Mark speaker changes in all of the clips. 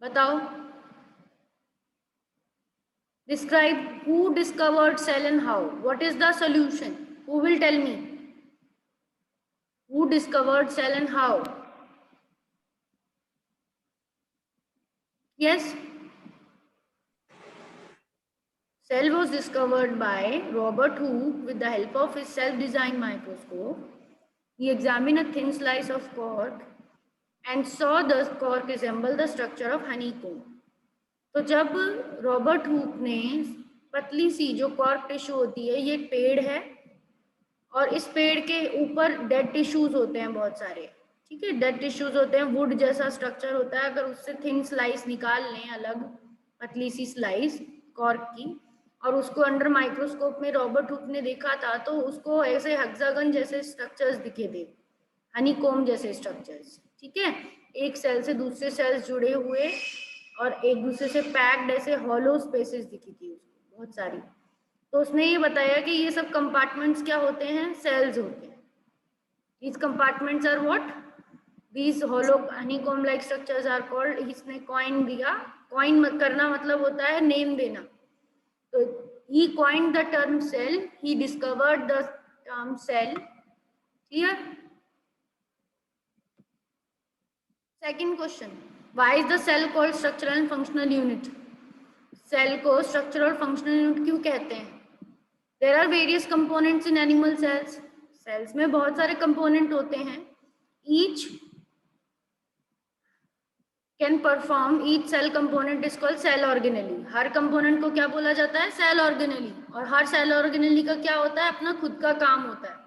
Speaker 1: बताओ। Describe who discovered cell and how. What is the solution? Who will tell me? Who discovered cell and how? Yes. Cell was discovered by Robert Hooke with the help of his self-designed microscope. He examined a thin slice of cork and saw the cork resemble the structure of honeycomb. तो जब Robert Hooke ने पतली सी जो cork tissue होती है, ये पेड़ है और इस पेड़ के ऊपर डेड टिश्यूज होते हैं बहुत सारे, ठीक है, डेड टिश्यूज होते हैं, वुड जैसा स्ट्रक्चर होता है। अगर उससे थिन स्लाइस निकाल लें, अलग पतली सी स्लाइस कॉर्क की, और उसको अंडर माइक्रोस्कोप में रॉबर्ट हुक ने देखा था, तो उसको ऐसे हेक्सागन जैसे स्ट्रक्चर्स दिखे थे, हनीकॉम्ब जैसे स्ट्रक्चर्स, ठीक है, एक सेल से दूसरे सेल्स जुड़े हुए और एक दूसरे से पैक्ड ऐसे हॉलो स्पेसेस दिखी थी उसको बहुत सारी। तो उसने ये बताया कि ये सब कंपार्टमेंट्स क्या होते हैं, सेल्स होते हैं। These compartments are what? These hollow honeycomb like structures are called, इसने कॉइन दिया, कॉइन करना मतलब होता है नेम देना, तो he coined the term cell, he discovered the term cell. Clear? Second question, why is the cell called structural and functional unit? Cell को structural और फंक्शनल यूनिट क्यों कहते हैं? There are various components in animal cells, cells में बहुत सारे component होते हैं, each can perform, each cell component is called cell organelle. हर कंपोनेंट को क्या बोला जाता है? Cell organelle. और हर सेल ऑर्गेनेली का क्या होता है? अपना खुद का काम होता है,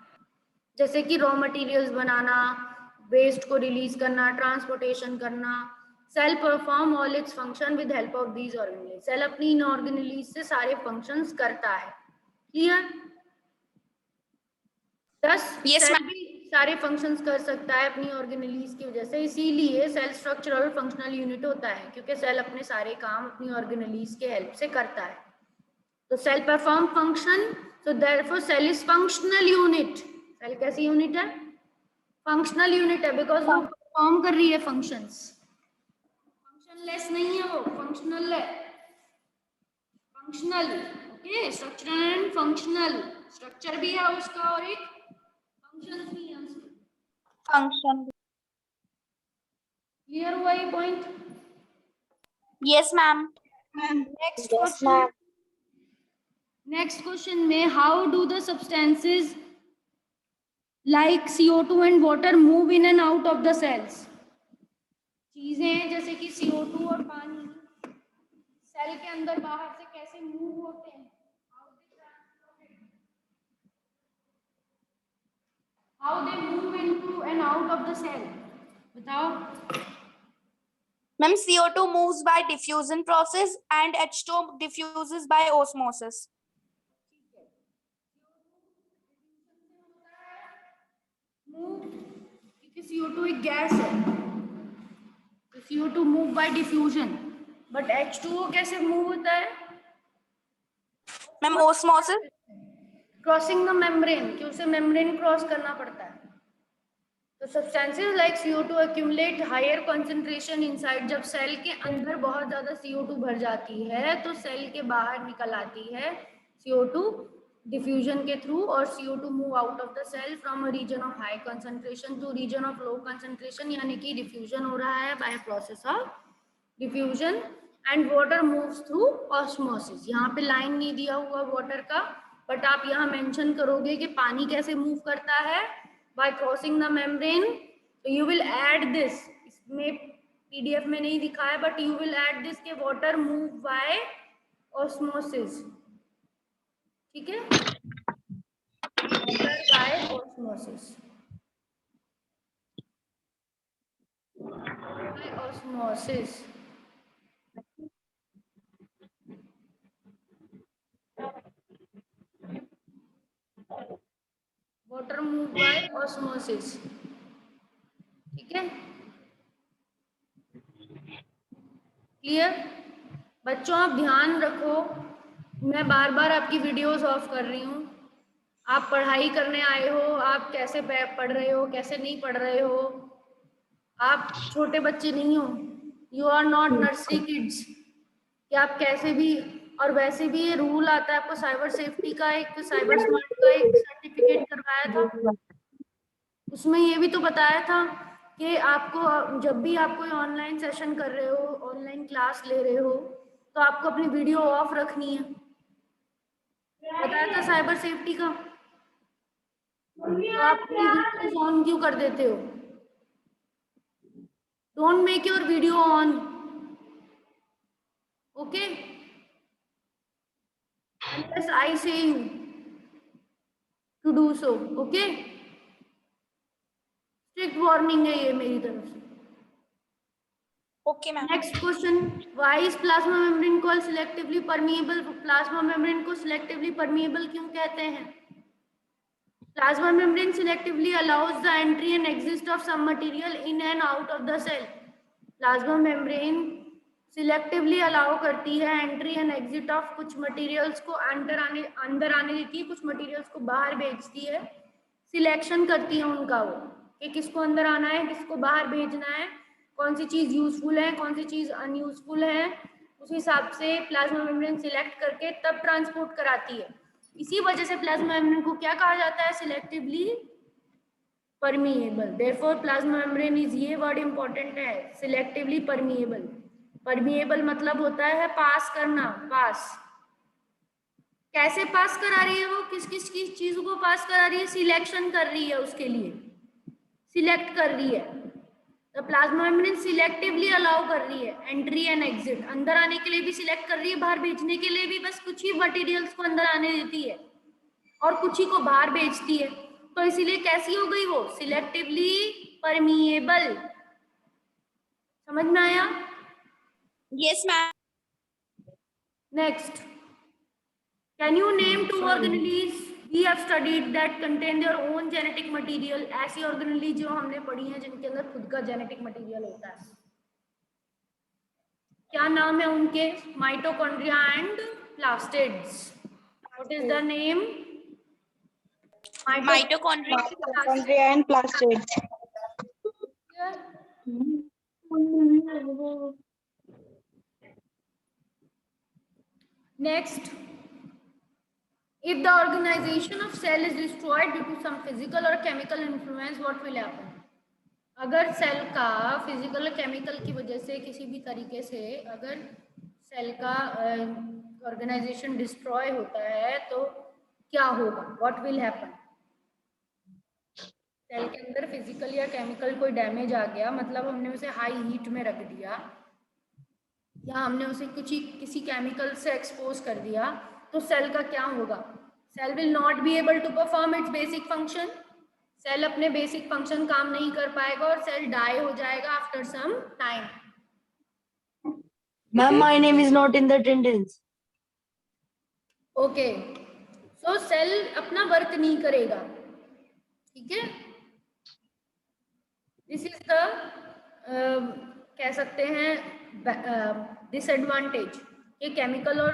Speaker 1: जैसे कि रॉ मटेरियल्स बनाना, वेस्ट को रिलीज करना, ट्रांसपोर्टेशन करना। Cell perform all its function with help of these organelle. Cell अपनी इन ऑर्गेनेलीज से सारे फंक्शंस करता है। क्लियर? दस सेल भी सारे फंक्शंस कर सकता है अपनी ऑर्गेनेलीज की वजह से, इसीलिए सेल स्ट्रक्चरल और फंक्शनल यूनिट होता है, क्योंकि सेल अपने सारे काम अपनी ऑर्गेनेलीज के हेल्प से करता है। तो cell perform function, so therefore cell is functional unit. Cell कैसी यूनिट है? फंक्शनल यूनिट है, बिकॉज वो परफॉर्म कर रही है फंक्शंस, फंक्शनलेस नहीं है, वो फंक्शनल है, functional. Okay, structural and functional, structure भी है उसका और एक फंक्शन भी है उसका।
Speaker 2: फंक्शन।
Speaker 1: क्लियर हुआ ये point?
Speaker 2: Yes ma'am.
Speaker 1: Next question, next question में how do the substances like CO2 and water move in and out of the cells? चीजें जैसे कि CO2 और पानी सेल के अंदर बाहर से कैसे मूव होते हैं, how they move into and out of the cell? बताओ।
Speaker 2: Ma'am, CO2 moves by diffusion process and H2 diffuses by osmosis.
Speaker 1: क्योंकि CO2 एक गैस है, तो CO2 move by diffusion, but H2O कैसे मूव होता है?
Speaker 2: Ma'am osmosis.
Speaker 1: Crossing the membrane, कि उसे मेम्ब्रेन क्रॉस करना पड़ता है। तो substances like CO2 accumulate higher concentration inside, जब सेल के अंदर बहुत ज्यादा CO2 भर जाती है तो सेल के बाहर निकल आती है CO2 डिफ्यूजन के थ्रू, और CO2 move out of the cell from a region of high concentration to region of low concentration, यानी कि डिफ्यूजन हो रहा है by process of diffusion. And water moves through osmosis. यहाँ पे लाइन नहीं दिया हुआ वाटर का, बट आप यहाँ मेंशन करोगे कि पानी कैसे मूव करता है, by crossing the membrane. So you will add this, इसमें PDF में नहीं दिखा है, but you will add this के water move by osmosis, ठीक है, water by osmosis, by osmosis। Water move by osmosis, ठीक है, क्लियर? बच्चों आप ध्यान रखो, मैं बार बार आपकी वीडियोस ऑफ कर रही हूँ, आप पढ़ाई करने आए हो, आप कैसे पढ़ रहे हो, कैसे नहीं पढ़ रहे हो, आप छोटे बच्चे नहीं हो, you are not nursery kids कि आप कैसे भी, और वैसे भी ये रूल आता है आपको साइबर सेफ्टी का, एक साइबर स्मार्ट का एक सर्टिफिकेट करवाया था, उसमें ये भी तो बताया था कि आपको जब भी आप कोई ऑनलाइन सेशन कर रहे हो, ऑनलाइन क्लास ले रहे हो, तो आपको अपनी वीडियो ऑफ रखनी है, बताया था साइबर सेफ्टी का। तो आप अपनी वीडियोस ऑन क्यों कर देते हो? Don't make your video on, okay, unless I say you to do so, okay? Strict warning है ये मेरी तरफ से।
Speaker 2: Okay, ma'am.
Speaker 1: Next question, why is plasma membrane called selectively permeable? Plasma membrane को सिलेक्टिवली परमिएबल क्यों कहते हैं? Plasma membrane selectively allows the entry and exit of some material in and out of the cell. Plasma membrane selectively allow करती है entry and exit of कुछ materials को अंदर आने देती है, कुछ materials को बाहर भेजती है, सिलेक्शन करती है उनका वो कि किसको अंदर आना है, किसको बाहर भेजना है, कौन सी चीज यूजफुल है, कौन सी चीज अनयूजफुल है, उस हिसाब से प्लाज्मा मेम्ब्रेन सिलेक्ट करके तब ट्रांसपोर्ट कराती है। इसी वजह से प्लाज्मा मेम्ब्रेन को क्या कहा जाता है? Selectively permeable. Therefore plasma membrane is, ये वर्ड इंपॉर्टेंट है, सिलेक्टिवली परमिएबल। परमिएबल मतलब होता है पास करना, पास। कैसे पास करा रही है वो? किस किस की चीजों को पास करा रही है? सिलेक्शन कर रही है, उसके लिए सिलेक्ट कर रही है। तो प्लाज्मा मेम्ब्रेन सिलेक्टिवली अलाउ कर रही है एंट्री एंड एग्जिट, अंदर आने के लिए भी सिलेक्ट कर रही है, बाहर भेजने के लिए भी बस कुछ ही मटेरियल्स को अंदर आने देती है और कुछ ही को बाहर भेजती है। तो इसीलिए कैसी हो गई वो? Selectively permeable. समझ में आया?
Speaker 2: Yes, ma'am.
Speaker 1: Next, can you name two organelles we have studied that contain their own genetic material? ऐसी ऑर्गेनेलीज जो हमने पढ़ी हैं जिनके अंदर खुद का जेनेटिक मटेरियल होता है, क्या नाम है उनके? Mitochondria and plastids. What is the name?
Speaker 2: Mitochondria and plastids.
Speaker 1: Next, if the organization of cell is destroyed due to some physical or chemical influence, what will happen? अगर सेल का physical और chemical की वजह से किसी भी तरीके से अगर सेल का ऑर्गेनाइजेशन डिस्ट्रॉय होता है तो क्या होगा? What will happen? सेल के अंदर फिजिकल या केमिकल कोई डैमेज आ गया, मतलब हमने उसे हाई हीट में रख दिया या हमने उसे किसी केमिकल से एक्सपोज कर दिया, तो सेल का क्या होगा? Cell will not be able to perform its basic function. Cell अपने बेसिक फंक्शन काम नहीं कर पाएगा और सेल डाई हो जाएगा after some time.
Speaker 3: Ma'am, my name is not in the attendance.
Speaker 1: Okay, so cell अपना वर्क नहीं करेगा, ठीक है? दिस इज द कह सकते हैं डिसएडवांटेज, ये केमिकल और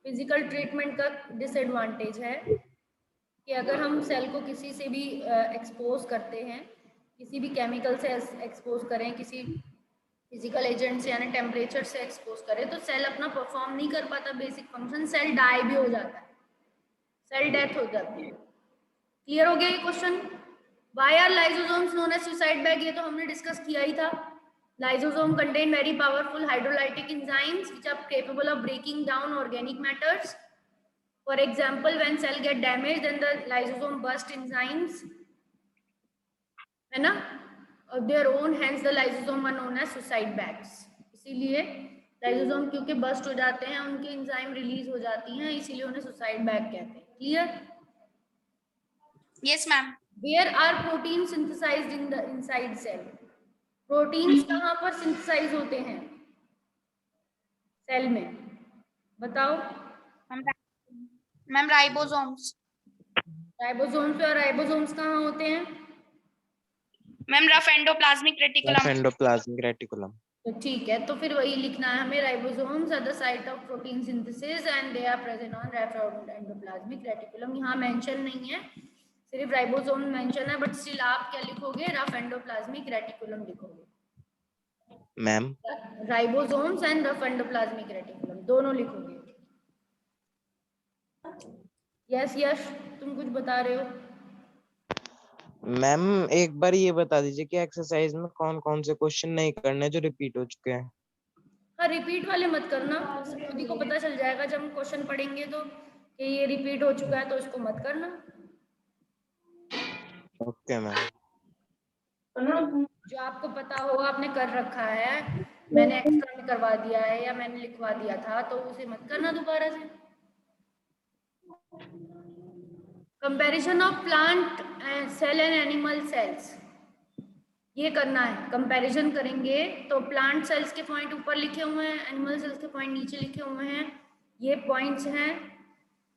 Speaker 1: फिजिकल ट्रीटमेंट का डिसएडवांटेज है कि अगर हम सेल को किसी से भी एक्सपोज करते हैं, किसी भी केमिकल से एक्सपोज करें, किसी फिजिकल एजेंट से यानी टेम्परेचर से एक्सपोज करें, तो सेल अपना परफॉर्म नहीं कर पाता बेसिक फंक्शन, सेल डाई भी हो जाता है, सेल डेथ हो जाती है। क्लियर हो गया ये question? Why are lysosomes known as suicide bag? ये तो हमने डिस्कस किया ही था। Lysosome contain very powerful hydrolytic enzymes which are capable of breaking down organic matters. For example, when cell get damaged, then the lysosome burst enzymes, है ना, of their own, hence the lysosome are known as suicide bags. इसीलिए lysosome क्योंकि bast हो जाते हैं, उनकी enzyme release हो जाती हैं, इसीलिए उन्हें सुसाइड बैग कहते हैं। Clear?
Speaker 2: Yes, ma'am.
Speaker 1: Where are proteins synthesized in the inside cell? Proteins कहाँ पर सिंथेसाइज होते हैं सेल में? बताओ।
Speaker 2: Ma'am, ribosomes.
Speaker 1: राइबोसोम्स और राइबोसोम्स कहाँ होते हैं?
Speaker 2: Ma'am, rough endoplasmic reticulum.
Speaker 4: Endoplasmic reticulum.
Speaker 1: तो ठीक है, तो फिर वही लिखना है हमें, ribosomes are the site of protein synthesis and they are present on rough endoplasmic reticulum. यहाँ मेंशन नहीं है, सिर्फ राइबोसोम मेंशन है, बट स्टिल आप क्या लिखोगे? रफ एंडोप्लाज्मिक रेटिकुलम लिखोगे।
Speaker 4: Ma'am
Speaker 1: ribosomes and rough endoplasmic reticulum, दोनों लिखोगे। यस यश, तुम कुछ बता रहे हो?
Speaker 4: मैम एक बार ये बता दीजिए कि एक्सरसाइज में कौन कौन से क्वेश्चन नहीं करने जो रिपीट हो चुके हैं।
Speaker 1: हाँ, रिपीट वाले मत करना, खुद ही को पता चल जाएगा जब हम क्वेश्चन पढ़ेंगे तो कि ये रिपीट हो चुका है, तो इसको मत करना।
Speaker 4: Okay ma'am.
Speaker 1: जो आपको पता होगा आपने कर रखा है, मैंने एक्स्ट्रा में करवा दिया है या मैंने लिखवा दिया था, तो उसे मत करना दोबारा से। Comparison of plant cell and animal cells, ये करना है। कंपैरिजन करेंगे तो प्लांट सेल्स के पॉइंट ऊपर लिखे हुए हैं, एनिमल सेल्स के पॉइंट नीचे लिखे हुए हैं। ये पॉइंट्स हैं,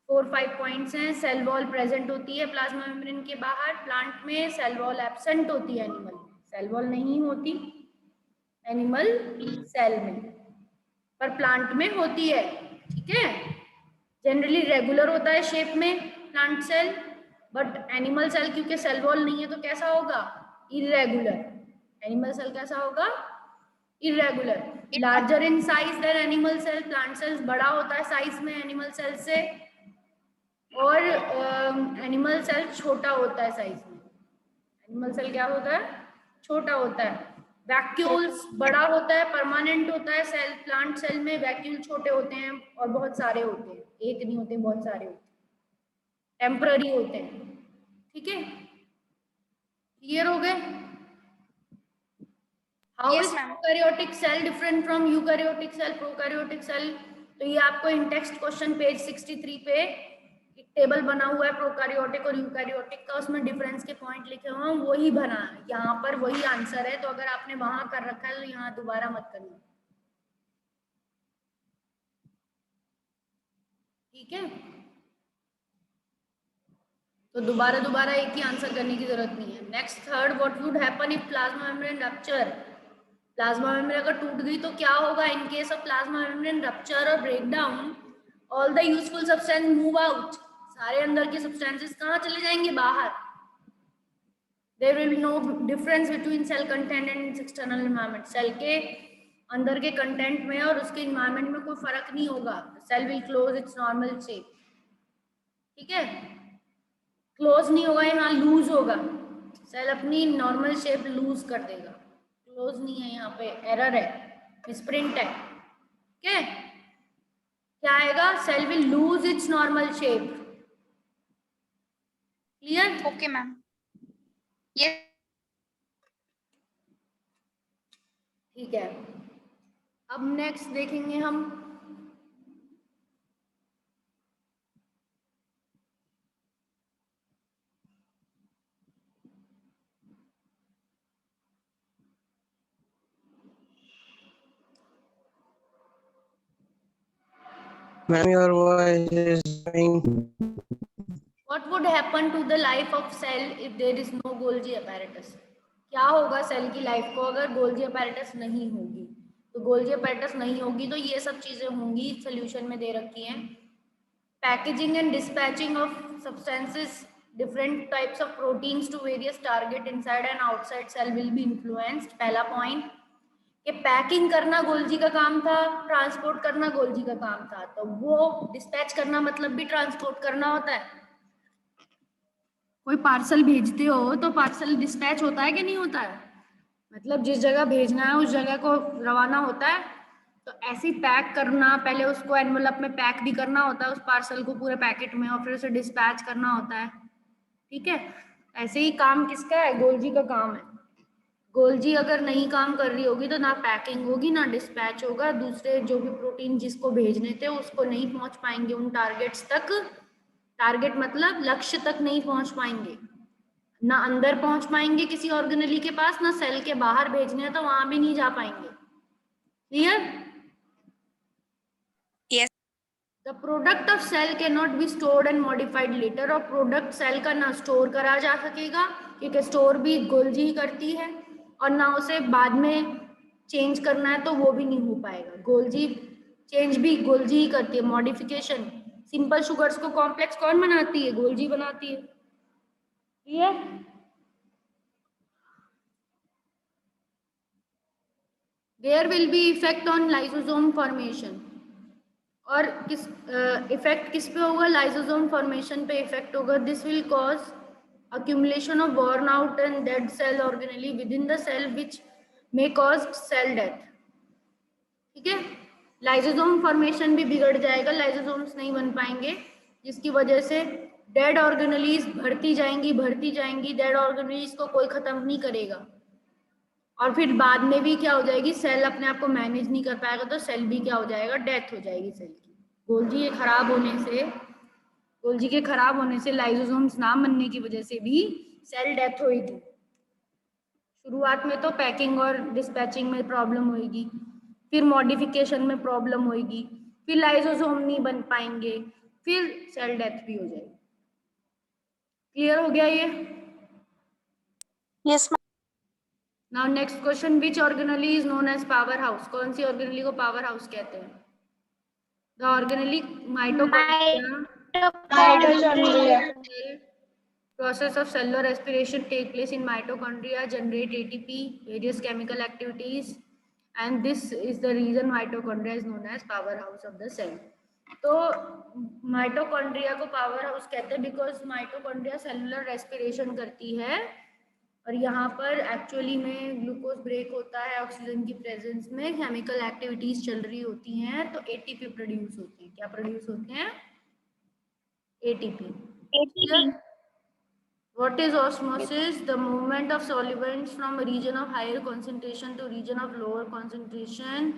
Speaker 1: 4-5 पॉइंट्स हैं। सेल वॉल प्रेजेंट होती है प्लाज्मा मेम्ब्रेन के बाहर, प्लांट में सेल वॉल एब्सेंट होती है, एनिमल सेल वॉल नहीं होती एनिमल सेल में, पर प्लांट में होती है। ठीक है, जनरली रेगुलर होता है शेप में plant cell, but animal cell क्योंकि सेल वॉल नहीं है तो कैसा होगा? इरेगुलर। एनिमल सेल कैसा होगा? Irregular. Larger in size than animal cell, plant cells बड़ा होता है साइज में एनिमल सेल से, और एनिमल सेल छोटा होता है साइज में। एनिमल सेल क्या होता है? छोटा होता है। वैक्यूल्स बड़ा होता है, परमानेंट होता है सेल। प्लांट सेल में वैक्यूल छोटे होते हैं और बहुत सारे होते हैं, एक नहीं होते, बहुत सारे होते हैं, टेम्पररी होते हैं। ठीक है, क्लियर हो गए? How
Speaker 2: Yes,
Speaker 1: is
Speaker 2: ma'am.
Speaker 1: Prokaryotic cell different from eukaryotic cell? Prokaryotic cell, तो ये आपको इन टेक्स्ट क्वेश्चन पेज 63 पे एक टेबल बना हुआ है प्रोकैरियोटिक और यूकैरियोटिक का, उसमें डिफरेंस के पॉइंट लिखे हुए हैं, वही बना है यहाँ पर, वही आंसर है। तो अगर आपने वहां कर रखा है तो यहाँ दोबारा मत करना। ठीक है, तो दोबारा दोबारा एक ही आंसर करने की जरूरत नहीं है। Next third, what would happen if plasma membrane rupture? Plasma membrane अगर टूट गई तो क्या होगा? In case of plasma membrane rupture और breakdown, all the useful substance move out, सारे अंदर के सब्सटेंसेस कहाँ चले जाएंगे? बाहर। There will be no difference between cell content and its external environment, cell के अंदर के कंटेंट में और उसके एनवायरनमेंट में कोई फर्क नहीं होगा। Cell will close its normal shape. ठीक है, क्लोज नहीं होगा, यहाँ लूज होगा। सेल अपनी नॉर्मल शेप लूज कर देगा, क्लोज नहीं है, यहाँ पे एरर है, मिसप्रिंट है। ठीक है, क्या आएगा? Cell will lose its normal shape. Clear?
Speaker 2: Okay, ma'am. Yes.
Speaker 1: ठीक है, अब नेक्स्ट देखेंगे हम
Speaker 4: ma'am your voice is going.
Speaker 1: what would happen to the life of cell if there is no Golgi apparatus? क्या होगा सेल की life को अगर गोल्जी अपैरेटस नहीं होगी? तो गोल्जी अपैरेटस नहीं होगी तो ये सब चीजें होंगी, सोल्यूशन में दे रखी हैं। Packaging and dispatching of substances, different types of proteins to various target inside and outside cell will be influenced. पहला पॉइंट, कि पैकिंग करना गोल्जी का काम था, ट्रांसपोर्ट करना गोल्जी का काम था, तो वो डिस्पैच करना मतलब भी ट्रांसपोर्ट करना होता है। कोई पार्सल भेजते हो तो पार्सल डिस्पैच होता है कि नहीं होता है? मतलब जिस जगह भेजना है उस जगह को रवाना होता है। तो ऐसे ही पैक करना, पहले उसको एनवलप में पैक भी करना होता है उस पार्सल को पूरे पैकेट में, और फिर उसे डिस्पैच करना होता है। ठीक है, ऐसे ही काम किसका है? गोल्जी का काम है। गोल्जी अगर नहीं काम कर रही होगी तो ना पैकिंग होगी ना डिस्पैच होगा, दूसरे जो भी प्रोटीन जिसको भेजने थे उसको नहीं पहुंच पाएंगे उन टारगेट्स तक। टारगेट मतलब लक्ष्य तक नहीं पहुंच पाएंगे, ना अंदर पहुंच पाएंगे किसी ऑर्गेनेली के पास, ना सेल के बाहर भेजने हैं तो वहां भी नहीं जा पाएंगे। Clear?
Speaker 2: Yes.
Speaker 1: The product of cell can not be stored and modified later, और प्रोडक्ट सेल का ना स्टोर करा जा सकेगा क्योंकि स्टोर भी गोल्जी ही करती है, और ना उसे बाद में चेंज करना है तो वो भी नहीं हो पाएगा। गोल्जी चेंज भी गोल्जी ही करती है, मॉडिफिकेशन। सिंपल शुगर्स को कॉम्प्लेक्स कौन बनाती है? गोल्जी बनाती है। Clear? There will be effect on lysosome formation, और किस इफेक्ट किस पे होगा, लाइसोसोम फॉर्मेशन पे इफेक्ट होगा. This will cause accumulation of worn out and dead cell organelle within the cell which may cause cell death. ठीक है, lysosome formation भी बिगड़ जाएगा, लाइसोसोम्स नहीं बन पाएंगे, जिसकी वजह से डेड ऑर्गेनेलीज भरती जाएंगी, डेड ऑर्गेनेलीज को कोई खत्म नहीं करेगा, और फिर बाद में भी क्या हो जाएगी, सेल अपने आप को मैनेज नहीं कर पाएगा, तो सेल भी क्या हो जाएगा, डेथ हो जाएगी सेल की. गोल्जी के खराब होने से लाइसोसोम्स ना बनने की वजह से भी सेल डेथ हुई थी. शुरुआत में तो पैकिंग और डिस्पैचिंग में प्रॉब्लम होगी, फिर मॉडिफिकेशन में प्रॉब्लम होगी, फिर लाइसोसोम नहीं बन पाएंगे, फिर सेल डेथ भी हो जाएगी. क्लियर हो गया ये?
Speaker 2: Yes, ma'am.
Speaker 1: Now next question, which organelle is known as power house? कौन सी ऑर्गेनेली को पावर हाउस कहते हैं? The organelle mitochondria. Process of cellular respiration take place in mitochondria, generate ATP, various chemical activities, and this is the reason mitochondria is known as powerhouse of the cell. तो mitochondria को power house कहते हैं because mitochondria cellular respiration करती है, और यहाँ पर actually में ग्लूकोज ब्रेक होता है ऑक्सीजन की प्रेजेंस में, केमिकल एक्टिविटीज चल रही होती हैं, तो एटीपी प्रोड्यूस होते हैं. क्या प्रोड्यूस होते हैं? ATP. What is osmosis? The movement of solvents from a region of higher concentration to region of lower concentration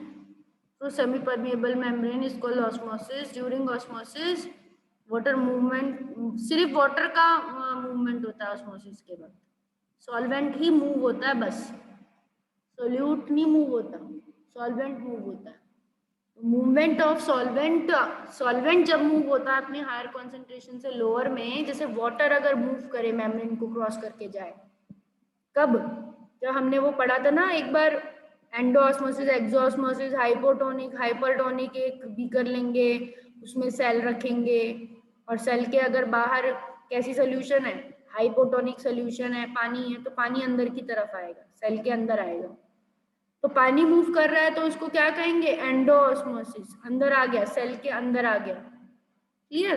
Speaker 1: through semi-permeable membrane is called osmosis. During osmosis, water movement, सिर्फ water का movement होता है osmosis के बाद, solvent ही move होता है बस, solute नहीं move होता, solvent move होता है. मूवमेंट ऑफ सॉल्वेंट जब मूव होता है अपने हायर कॉन्सेंट्रेशन से लोअर में, जैसे वाटर अगर मूव करे मेम्ब्रेन को क्रॉस करके जाए, कब? जब हमने वो पढ़ा था ना एक बार, एंडोऑस्मोसिस, एक्सोऑस्मोसिस, हाइपोटोनिक, हाइपरटोनिक, एक बीकर लेंगे, उसमें सेल रखेंगे, और सेल के अगर बाहर कैसी सोल्यूशन है, हाइपोटोनिक सोल्यूशन है, पानी है, तो पानी अंदर की तरफ आएगा, सेल के अंदर आएगा. तो पानी मूव कर रहा है तो उसको क्या कहेंगे? एंडोऑस्मोसिस. अंदर आ गया, सेल के अंदर आ गया. क्लियर?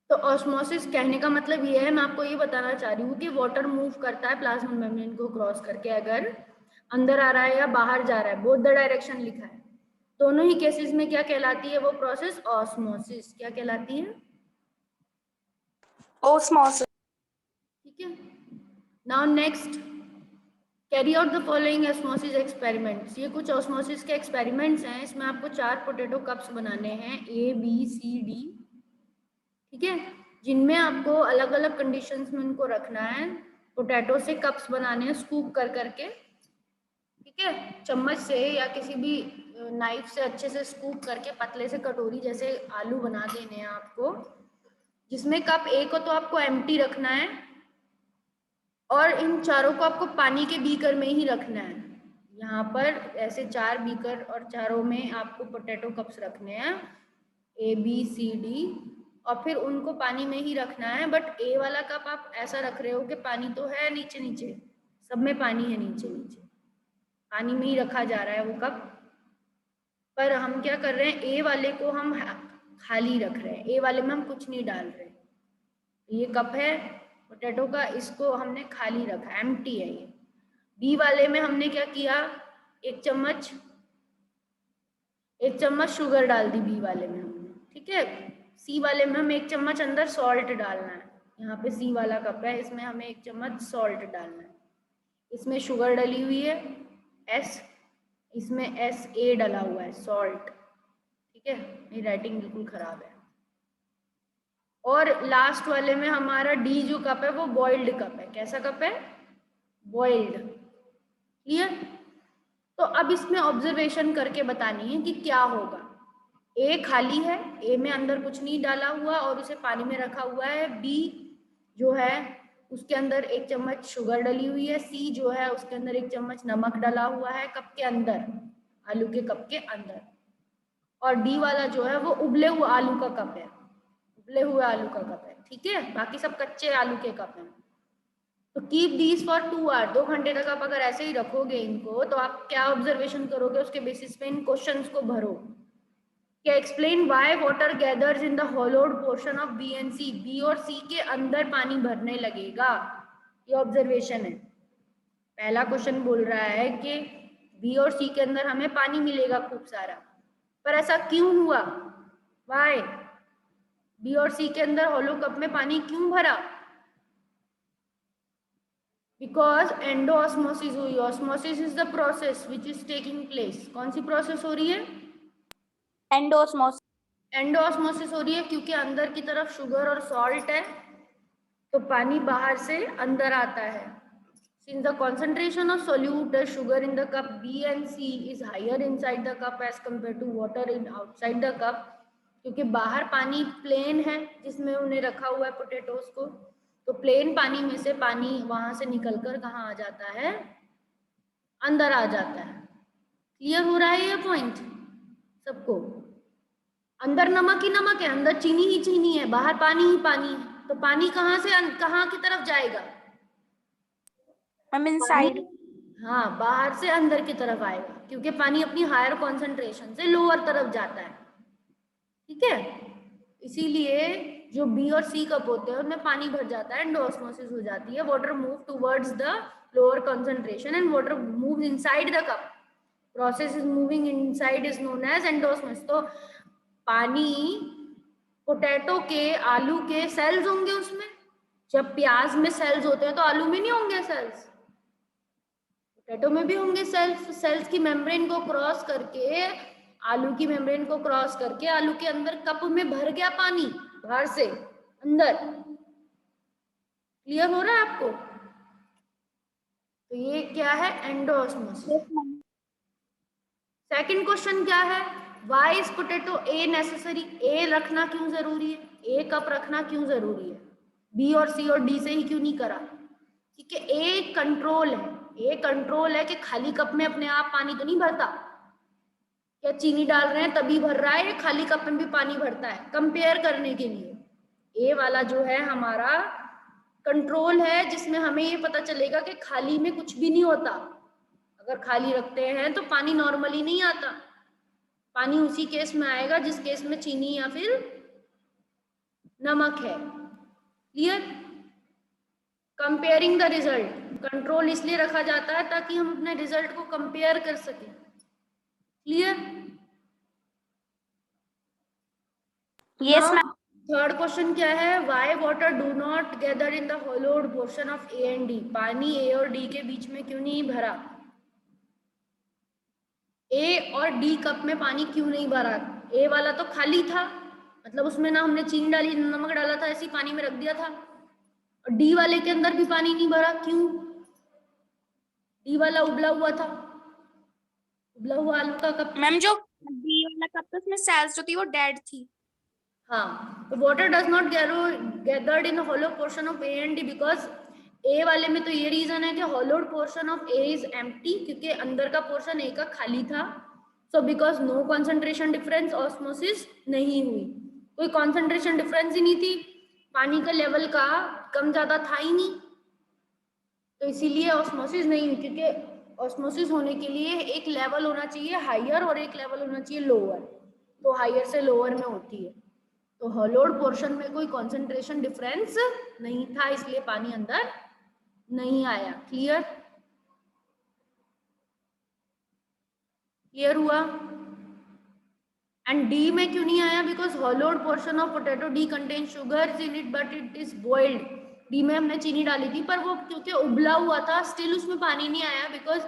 Speaker 1: तो ऑस्मोसिस कहने का मतलब ये है, मैं आपको ये बताना चाह रही हूँ कि वाटर मूव करता है प्लाज्मा मेम्ब्रेन को क्रॉस करके, अगर अंदर आ रहा है या बाहर जा रहा है, बोथ द डायरेक्शन लिखा है, दोनों ही केसेस में क्या कहलाती है वो प्रोसेस? ऑस्मोसिस. क्या कहलाती है?
Speaker 2: Osmosis.
Speaker 1: ठीक है. Now next, carry out the following osmosis experiments. ये कुछ ऑस्मोसिस के एक्सपेरिमेंट्स हैं, इसमें आपको 4 पोटैटो कप्स बनाने हैं, A, B, C, D. ठीक है, जिनमें आपको अलग अलग कंडीशंस में उनको रखना है. पोटैटो से कप्स बनाने हैं स्कूप कर करके, ठीक है, चम्मच से या किसी भी नाइफ से अच्छे से स्कूप करके पतले से कटोरी जैसे आलू बना देने हैं आपको, जिसमें कप A को तो आपको एम्प्टी रखना है, और इन चारों को आपको पानी के बीकर में ही रखना है. यहाँ पर ऐसे 4 बीकर और चारों में आपको पोटैटो कप्स रखने हैं, A, B, C, D, और फिर उनको पानी में ही रखना है. बट A वाला कप आप ऐसा रख रहे हो कि पानी तो है नीचे नीचे, सब में पानी है नीचे नीचे, पानी में ही रखा जा रहा है वो कप, पर हम क्या कर रहे हैं, A वाले को हम खाली रख रहे हैं, A वाले में हम कुछ नहीं डाल रहे. ये कप है पोटैटो का, इसको हमने खाली रखा, एम्प्टी है ये. बी वाले में हमने क्या किया, एक चम्मच शुगर डाल दी बी वाले में हमने, ठीक है. सी वाले में हम 1 चम्मच अंदर सॉल्ट डालना है. यहाँ पे सी वाला कप है, इसमें हमें 1 चम्मच सॉल्ट डालना है. इसमें शुगर डली हुई है S, इसमें SA डला हुआ है, सॉल्ट. ठीक है, मेरी राइटिंग बिल्कुल खराब है. और लास्ट वाले में हमारा D जो कप है वो बॉइल्ड कप है. कैसा कप है? बॉइल्ड. क्लियर? तो अब इसमें ऑब्जर्वेशन करके बतानी है कि क्या होगा. A खाली है, A में अंदर कुछ नहीं डाला हुआ और उसे पानी में रखा हुआ है. B जो है उसके अंदर 1 चम्मच शुगर डली हुई है. C जो है उसके अंदर 1 चम्मच नमक डला हुआ है कप के अंदर, आलू के कप के अंदर. और D वाला जो है वो उबले हुए आलू का कप है, उबले हुए आलू का कप है. ठीक है, बाकी सब कच्चे आलू के कप हैं. तो कीप दीज फॉर 2 आवर, 2 घंटे तक आप अगर ऐसे ही रखोगे इनको, तो आप क्या ऑब्जर्वेशन करोगे, उसके बेसिस पे इन क्वेश्चंस को भरो। क्या explain why water gathers in the hollowed portion of B and C, B और सी के अंदर पानी भरने लगेगा, ये ऑब्जर्वेशन है। पहला क्वेश्चन बोल रहा है कि बी और सी के अंदर हमें पानी मिलेगा खूब सारा, पर ऐसा क्यों हुआ, व्हाई, बी और सी के अंदर होलो कप में पानी क्यों भरा, बिकॉज एंडोऑस्मोसिस हुई। Osmosis is the process which is taking place. कौन सी प्रोसेस हो रही है,
Speaker 2: Endosmosis.
Speaker 1: एंडोऑस्मोसिस हो रही है, क्योंकि अंदर की तरफ शुगर और सॉल्ट है, तो पानी बाहर से अंदर आता है। Since the concentration of solute sugar in the cup B and C is higher inside the cup as compared to water in outside the cup, क्योंकि बाहर पानी प्लेन है जिसमें उन्हें रखा हुआ है पोटैटोज को, तो प्लेन पानी में से पानी वहां से निकलकर कहाँ आ जाता है, अंदर आ जाता है। क्लियर हो रहा है ये पॉइंट सबको? अंदर नमक ही नमक है, अंदर चीनी ही चीनी है, बाहर पानी ही पानी है, तो पानी कहाँ से कहाँ की तरफ जाएगा,
Speaker 2: I'm inside.
Speaker 1: हाँ, बाहर से अंदर की तरफ आएगा, क्योंकि पानी अपनी हायर कॉन्सेंट्रेशन से लोअर तरफ जाता है। ठीक है, इसीलिए जो बी और सी कप होते हैं उनमें पानी भर जाता है, एंडोऑस्मोसिस हो जाती है, water move towards the lower concentration and water moves inside the cup, process is moving inside is known as endosmosis. तो पानी, पोटैटो के, आलू के सेल्स होंगे उसमें, जब प्याज में सेल्स होते हैं तो आलू में नहीं होंगे सेल्स, पोटैटो में भी होंगे सेल्स। सेल्स की मेम्ब्रेन को क्रॉस करके, आलू की मेम्ब्रेन को क्रॉस करके आलू के अंदर कप में भर गया पानी बाहर से अंदर। क्लियर हो रहा है आपको? तो ये क्या है, एंडोऑस्मोसिस। सेकंड क्वेश्चन क्या है, why is potato A necessary, A रखना क्यों जरूरी है, ए कप रखना क्यों जरूरी है, बी और सी और डी से ही क्यों नहीं करा? क्योंकि ए कंट्रोल है, ए कंट्रोल है कि खाली कप में अपने आप पानी तो नहीं भरता, क्या चीनी डाल रहे हैं तभी भर रहा है, या खाली कप में भी पानी भरता है, कंपेयर करने के लिए। ए वाला जो है हमारा कंट्रोल है, जिसमें हमें ये पता चलेगा कि खाली में कुछ भी नहीं होता, अगर खाली रखते हैं तो पानी नॉर्मली नहीं आता, पानी उसी केस में आएगा जिस केस में चीनी या फिर नमक है। Clear? Comparing the result, control इसलिए रखा जाता है ताकि हम अपने रिजल्ट को कंपेयर कर सकें। Clear?
Speaker 2: Yes, ma'am.
Speaker 1: Third question क्या है, why water do not gather in the hollowed portion of A and D, पानी ए और डी के बीच में क्यों नहीं भरा, ए और डी कप में पानी क्यों नहीं भरा? ए वाला तो खाली था, मतलब उसमें ना हमने चीनी डाली ना नमक डाला था, ऐसे ही पानी में रख दिया था, और डी वाले के अंदर भी पानी नहीं भरा, क्यों? डी वाला उबला हुआ था, उबला हुआ आलू का कप।
Speaker 2: मैम जो बी वाला कप था उसमें सेल्स जो थी वो डेड थी।
Speaker 1: हाँ, तो water does not gathered in hollow portion of A and D, because A वाले में तो ये रीजन है कि hollowed portion of A is empty, क्योंकि अंदर का पोर्शन ए का खाली था, so because no concentration difference, osmosis नहीं हुई, कोई कॉन्सेंट्रेशन डिफरेंस ही नहीं थी, पानी का लेवल का कम ज्यादा था ही नहीं, तो इसीलिए ऑस्मोसिस नहीं हुई, क्योंकि ऑस्मोसिस होने के लिए एक लेवल होना चाहिए हायर और एक लेवल होना चाहिए लोअर, तो हायर से लोअर में होती है, तो होलोड पोर्शन में कोई कॉन्सेंट्रेशन डिफरेंस नहीं था, इसलिए पानी अंदर नहीं आया। क्लियर? क्लियर हुआ? एंड डी में क्यों नहीं आया, because होलोड portion of potato D contain sugar in it but it is boiled, D में हमने चीनी डाली थी पर वो क्योंकि उबला हुआ था स्टिल उसमें पानी नहीं आया, because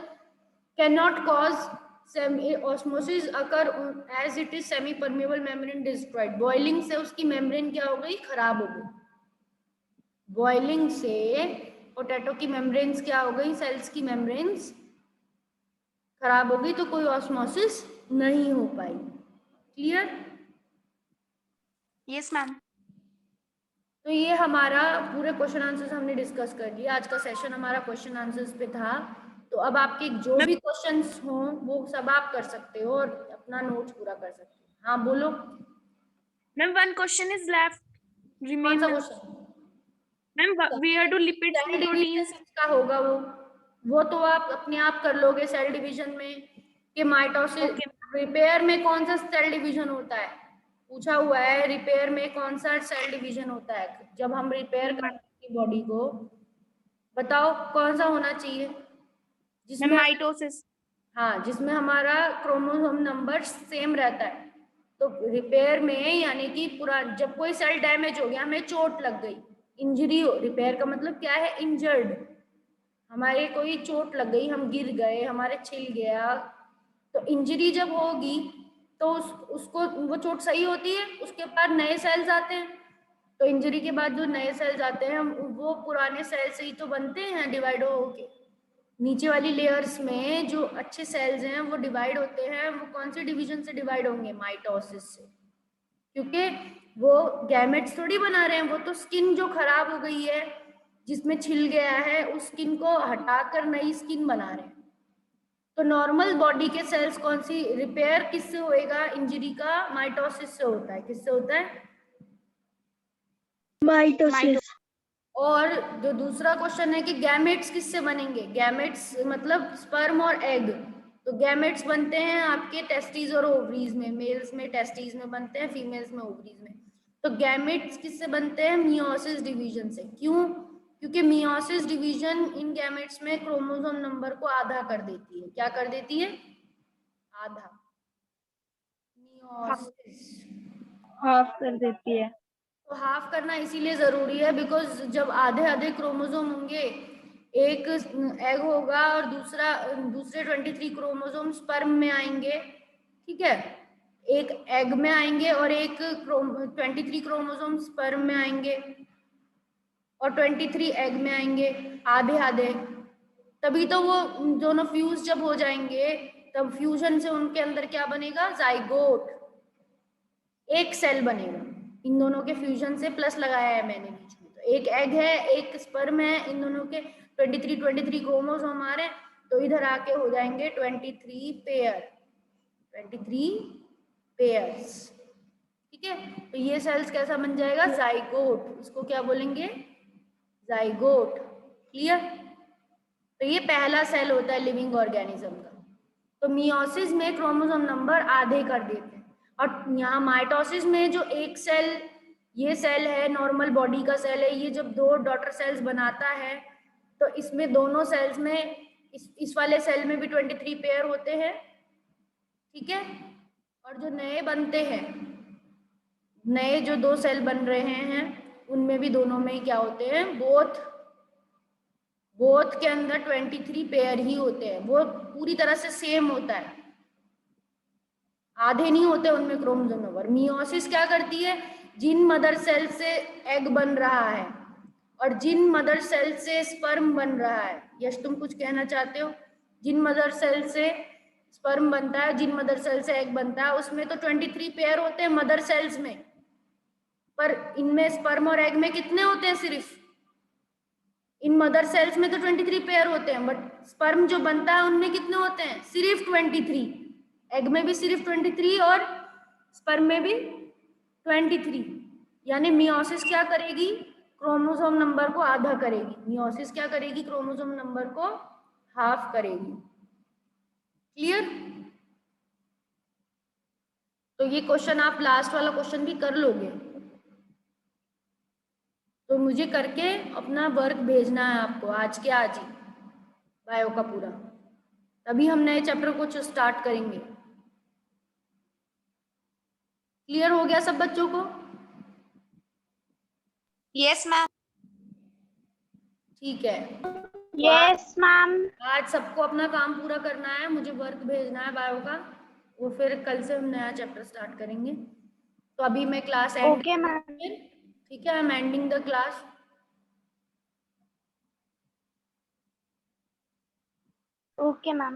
Speaker 1: can not cause osmosis occur as it is semi permeable membrane destroyed, boiling से उसकी मेम्ब्रेन क्या हो गई, खराब हो गई, बॉइलिंग से पोटैटो की मेम्ब्रेन्स क्या हो गई, सेल्स की मेम्ब्रेन्स खराब हो गई, तो कोई ऑस्मोसिस नहीं हो पाई। क्लियर?
Speaker 2: Yes ma'am.
Speaker 1: तो ये हमारा पूरे क्वेश्चन आंसर्स हमने डिस्कस कर लिया, आज का सेशन हमारा क्वेश्चन आंसर्स पे था, तो अब आपके जो भी क्वेश्चंस हों वो सब आप कर सकते हो और अपना नोट्स पूरा कर सकते हो। हाँ बोलो
Speaker 2: ma'am one question is left
Speaker 1: कौन सा
Speaker 2: remain.
Speaker 1: Question?
Speaker 2: Ma'am where do lipids
Speaker 1: cell
Speaker 2: and
Speaker 1: division
Speaker 2: proteins?
Speaker 1: किसका होगा? वो तो आप अपने आप कर लोगे सेल डिवीजन में कि माइटोसिस।
Speaker 2: ओके
Speaker 1: रिपेयर में कौन सा सेल डिवीजन होता है? पूछा हुआ है रिपेयर में कौन सा सेल डिवीजन होता है जब हम रिपेयर करते हैं बॉडी को। बताओ कौन सा होना चाहिए
Speaker 2: मैम
Speaker 1: जिसमें,
Speaker 2: माइटोसिस।
Speaker 1: हाँ, जिसमें हमारा क्रोमोसोम नंबर सेम रहता है। तो रिपेयर में यानी कि पूरा जब कोई सेल डैमेज हो गया, हमें चोट लग गई, इंजरी हो, रिपेयर का मतलब क्या है? इंजर्ड। हमारे कोई चोट लग गई, हम गिर गए, हमारे छिल गया, तो इंजरी जब होगी तो उसको वो चोट सही होती है, उसके बाद नए सेल्स आते हैं। तो इंजरी के बाद जो नए सेल्स आते हैं वो पुराने सेल से ही तो बनते हैं डिवाइड होके। नीचे वाली लेयर्स में जो अच्छे सेल्स हैं वो डिवाइड होते हैं, वो कौन से डिवीजन से डिवाइड होंगे? माइटोसिस से। क्योंकि वो गैमेट्स थोड़ी बना रहे हैं, वो तो स्किन जो खराब हो गई है, जिसमें छिल गया है, उस स्किन को हटाकर नई स्किन बना रहे हैं। तो नॉर्मल बॉडी के सेल्स कौन सी रिपेयर किससे होएगा? इंजरी का माइटोसिस से होता है। किससे होता है?
Speaker 3: माइटोसिस।
Speaker 1: और जो दूसरा क्वेश्चन है कि गैमेट्स किससे बनेंगे? गैमेट्स मतलब स्पर्म और एग। तो गैमेट्स बनते हैं आपके टेस्टिस और ओवरीज में। मेल्स में टेस्टिस में बनते हैं, फीमेल्स में ओवरीज में। तो गैमेट्स किससे बनते हैं? मियोसिस डिवीजन से। क्यों? क्योंकि मियोसिस डिवीजन इन गैमेट्स में क्रोमोसोम नंबर को आधा कर देती है। क्या कर देती है? आधा। मियोसिस।
Speaker 3: हाफ कर देती है।
Speaker 1: तो हाफ करना इसीलिए जरूरी है बिकॉज जब आधे आधे क्रोमोसोम होंगे, एक एग होगा और दूसरे 23 क्रोमोसोम स्पर्म में आएंगे, ठीक है? एक एग में आएंगे और एक 23 क्रोमोसोम स्पर्म में आएंगे और 23 एग में आएंगे, आधे आधे। तभी तो वो दोनों फ्यूज जब हो जाएंगे, तब फ्यूजन से उनके अंदर क्या बनेगा? जाइगोट, एक सेल बनेगा। इन दोनों के फ्यूजन से प्लस लगाया है मैंने बीच में। तो एक एग है, एक स्पर्म है, इन दोनों के 23 क्रोमोसोम आ रहे हैं, तो इधर आके हो जाएंगे 23 पेयर, 23 पेयर्स। ठीक है? तो ये सेल्स कैसा बन जाएगा? जाइगोट। इसको क्या बोलेंगे? जाइगोट। क्लियर? तो ये पहला सेल होता है लिविंग ऑर्गेनिज्म का। तो मियोसिस में क्रोमोसोम नंबर आधे कर देते हैं। और यहाँ माइटोसिस में जो एक सेल, ये सेल है नॉर्मल बॉडी का सेल है, ये जब दो डॉटर सेल्स बनाता है तो इसमें दोनों सेल्स में इस वाले सेल में भी 23 पेयर होते हैं, ठीक है? और जो नए बनते हैं, नए जो दो सेल बन रहे हैं, उनमें भी दोनों में ही क्या होते हैं? बोथ के अंदर 23 पेयर ही होते हैं। वो पूरी तरह से सेम होता है, आधे नहीं होते उनमें क्रोमोसोम नंबर। मियोसिस क्या करती है? जिन मदर सेल से एग बन रहा है और जिन मदर सेल से स्पर्म बन रहा है, यश तुम कुछ कहना चाहते हो? जिन मदर सेल से स्पर्म बनता है, जिन मदर सेल से एग बनता है, उसमें तो 23 पेयर होते हैं मदर सेल्स में, पर इनमें स्पर्म और एग में कितने होते हैं? सिर्फ इन मदर सेल्स में तो 23 पेयर होते हैं, बट स्पर्म जो बनता है उनमें कितने होते हैं? सिर्फ 23। एग में भी सिर्फ 23 और स्पर्म में भी 23। यानी मियोसिस क्या करेगी? क्रोमोसोम नंबर को आधा करेगी। मियोसिस क्या करेगी? क्रोमोसोम नंबर को हाफ करेगी। क्लियर? तो ये क्वेश्चन आप लास्ट वाला क्वेश्चन भी कर लोगे। तो मुझे करके अपना वर्क भेजना है आपको आज के आज ही, बायो का पूरा, तभी हम नए चैप्टर को स्टार्ट करेंगे। क्लियर हो गया सब बच्चों को?
Speaker 2: Yes ma'am.
Speaker 1: ठीक है।
Speaker 2: Yes ma'am.
Speaker 1: आज सबको अपना काम पूरा करना है, मुझे वर्क भेजना है बायो का, वो फिर कल से हम नया चैप्टर स्टार्ट करेंगे। तो अभी मैं क्लास एंड,
Speaker 2: ओके मैम।
Speaker 1: ठीक है? I am ending the class.
Speaker 2: Okay ma'am.